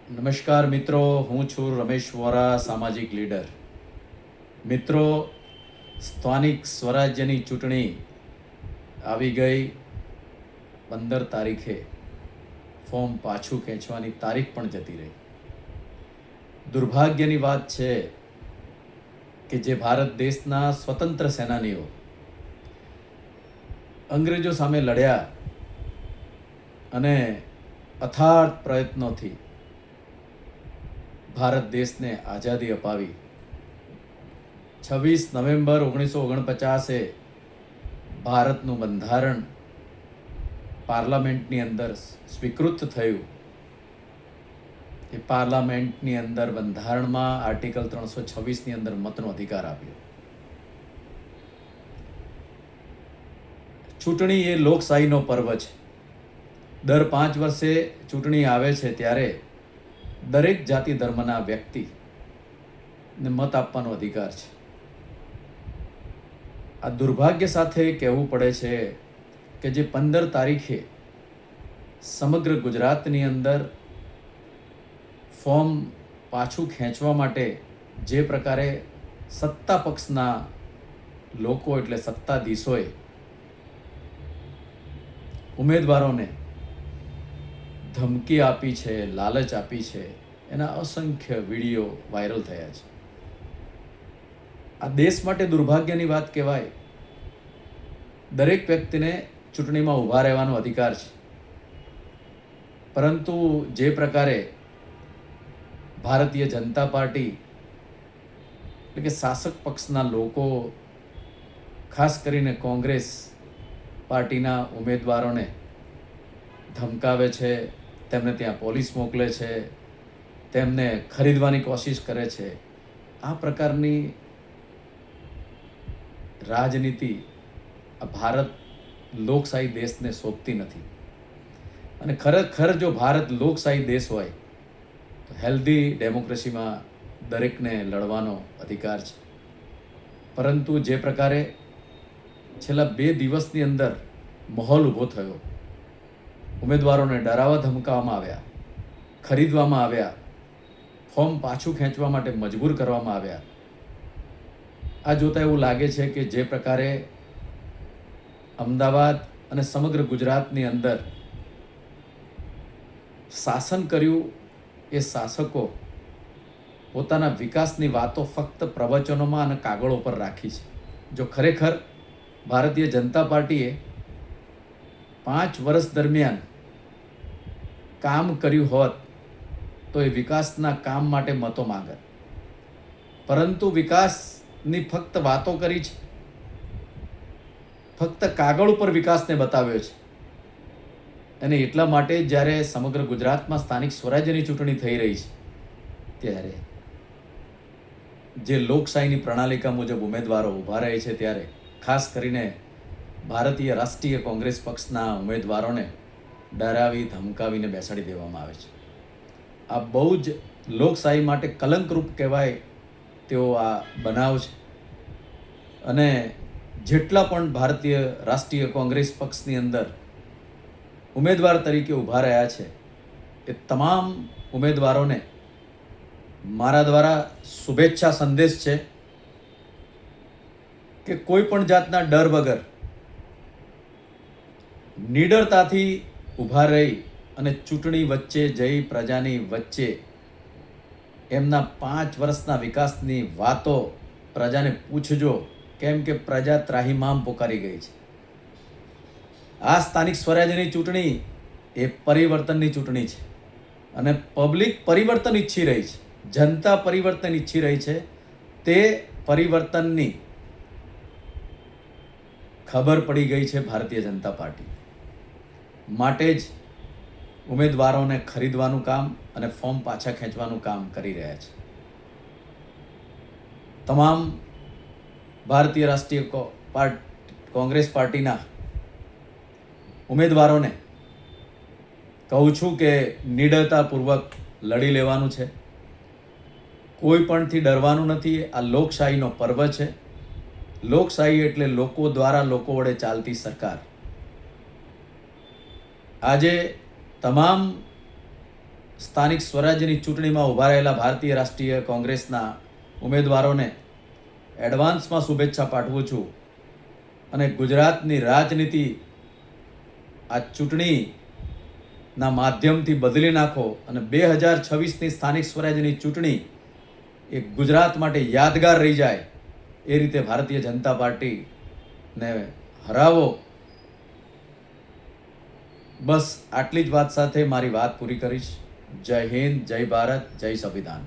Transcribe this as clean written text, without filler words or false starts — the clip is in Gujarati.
નમસ્કાર મિત્રો, હું છું રમેશ વોરા, સામાજિક લીડર. મિત્રો, સ્થાનિક સ્વરાજ્યની ચૂંટણી આવી ગઈ. 15 તારીખે ફોર્મ પાછું ખેંચવાની તારીખ પણ જતી રહી. દુર્ભાગ્યની વાત છે કે જે ભારત દેશના સ્વતંત્ર સેનાનીઓ અંગ્રેજો સામે લડ્યા અને અથાગ પ્રયત્નોથી ભારત દેશને આઝાદી અપાવી, 26 નવેમ્બર 1949 ભારતનું બંધારણ પાર્લામેન્ટની અંદર સ્વીકૃત થયું. એ પાર્લામેન્ટની અંદર બંધારણમાં આર્ટિકલ 326ની અંદર મતનો અધિકાર આપ્યો. ચૂંટણી એ લોકશાહીનો પર્વ છે. દર 5 વર્ષે ચૂંટણી આવે છે ત્યારે દરેક જાતિ ધર્મના વ્યક્તિને મત આપવાનો અધિકાર છે. આ દુર્ભાગ્ય સાથે કહેવું પડે છે કે જે 15 તારીખે સમગ્ર ગુજરાતની અંદર ફોર્મ પાછું ખેંચવા માટે જે પ્રકારે સત્તા પક્ષના લોકો એટલે સત્તાધીશોએ ઉમેદવારોને ધમકી આપી છે, લાલચ આપી છે, એના અસંખ્ય વિડીયો વાયરલ થયા છે. આ દેશ માટે દુર્ભાગ્યની વાત કહેવાય. દરેક વ્યક્તિને ચૂંટણીમાં ઊભા રહેવાનો અધિકાર છે, પરંતુ જે પ્રકારે ભારતીય જનતા પાર્ટી એટલે કે શાસક પક્ષના લોકો, ખાસ કરીને કોંગ્રેસ પાર્ટીના ઉમેદવારોને ધમકાવે છે, તેમને ત્યાં પોલીસ મોકલે છે, તેમને ખરીદવાની કોશિશ કરે છે, આ પ્રકારની રાજનીતિ આ ભારત લોકશાહી દેશને શોભતી નથી. અને ખરેખર જો ભારત લોકશાહી દેશ હોય તો હેલ્ધી ડેમોક્રેસીમાં દરેકને લડવાનો અધિકાર છે. પરંતુ જે પ્રકારે છેલ્લા 2 દિવસની અંદર માહોલ ઊભો થયો, ઉમેદવારોને ડરાવવા ધમકાવવામાં આવ્યા, ખરીદવામાં આવ્યા, ફોર્મ પાછું ખેંચવા માટે મજબૂર કરવામાં આવ્યા, આ જોતાં એવું લાગે છે કે જે પ્રકારે અમદાવાદ અને સમગ્ર ગુજરાતની અંદર શાસન કર્યું, એ શાસકો પોતાના વિકાસની વાતો ફક્ત પ્રવચનોમાં અને કાગળો પર રાખી છે. જો ખરેખર ભારતીય જનતા પાર્ટીએ 5 વર્ષ દરમિયાન કામ કર્યું હોત તો એ વિકાસના કામ માટે મતો માંગત. પરંતુ વિકાસની ફક્ત વાતો કરી છે, ફક્ત કાગળ ઉપર વિકાસને બતાવ્યો છે. અને એટલા માટે જ્યારે સમગ્ર ગુજરાતમાં સ્થાનિક સ્વરાજ્યની ચૂંટણી થઈ રહી છે ત્યારે જે લોકશાહીની પ્રણાલિકા મુજબ ઉમેદવારો ઊભા રહે છે, ત્યારે ખાસ કરીને ભારતીય રાષ્ટ્રીય કોંગ્રેસ પક્ષના ઉમેદવારોને ડરાવી ધમકાવીને બેસાડી દેવામાં આવે છે. આ બહુ જ લોકશાહી માટે કલંકરૂપ કહેવાય તેવો આ બનાવ છે. અને જેટલા પણ ભારતીય રાષ્ટ્રીય કોંગ્રેસ પક્ષની અંદર ઉમેદવાર તરીકે ઊભા રહ્યા છે, એ તમામ ઉમેદવારોને મારા દ્વારા શુભેચ્છા સંદેશ છે કે કોઈ પણ જાતના ડર વગર નિડરતાથી ઊભા રહી અને ચૂંટણી વચ્ચે જઈ પ્રજાની વચ્ચે એમના 5 વર્ષના વિકાસની વાતો પ્રજાને પૂછજો, કેમ કે પ્રજા ત્રાહિમામ પોકારી ગઈ છે. આ સ્થાનિક સ્વરાજ્યની ચૂંટણી એ પરિવર્તનની ચૂંટણી છે અને પબ્લિક પરિવર્તન ઈચ્છી રહી છે, જનતા પરિવર્તન ઈચ્છી રહી છે. તે પરિવર્તનની ખબર પડી ગઈ છે ભારતીય જનતા પાર્ટી માટે જ ઉમેદવારોને ખરીદવાનું કામ અને ફોર્મ પાછા ખેંચવાનું કામ કરી રહ્યા છે. તમામ ભારતીય રાષ્ટ્રીય કોંગ્રેસ પાર્ટીના ઉમેદવારોને કહું છું કે નિડરતાપૂર્વક લડી લેવાનું છે, કોઈ પણથી ડરવાનું નથી. આ લોકશાહીનો પર્વ છે. લોકશાહી એટલે લોકો દ્વારા લોકો વડે ચાલતી સરકાર. આજે તમામ સ્થાનિક સ્વરાજ્યની ચૂંટણીમાં ઊભા રહેલા ભારતીય રાષ્ટ્રીય કોંગ્રેસના ઉમેદવારોને એડવાન્સમાં શુભેચ્છા પાઠવું છું અને ગુજરાતની રાજનીતિ આ ચૂંટણીના માધ્યમથી બદલી નાખો અને 2026ની સ્થાનિક સ્વરાજ્યની ચૂંટણી એ ગુજરાત માટે યાદગાર રહી જાય એ રીતે ભારતીય જનતા પાર્ટીને હરાવો. બસ આટલી જ વાત સાથે મારી વાત પૂરી કરીશ. જય હિન્દ, જય ભારત, જય સંવિધાન.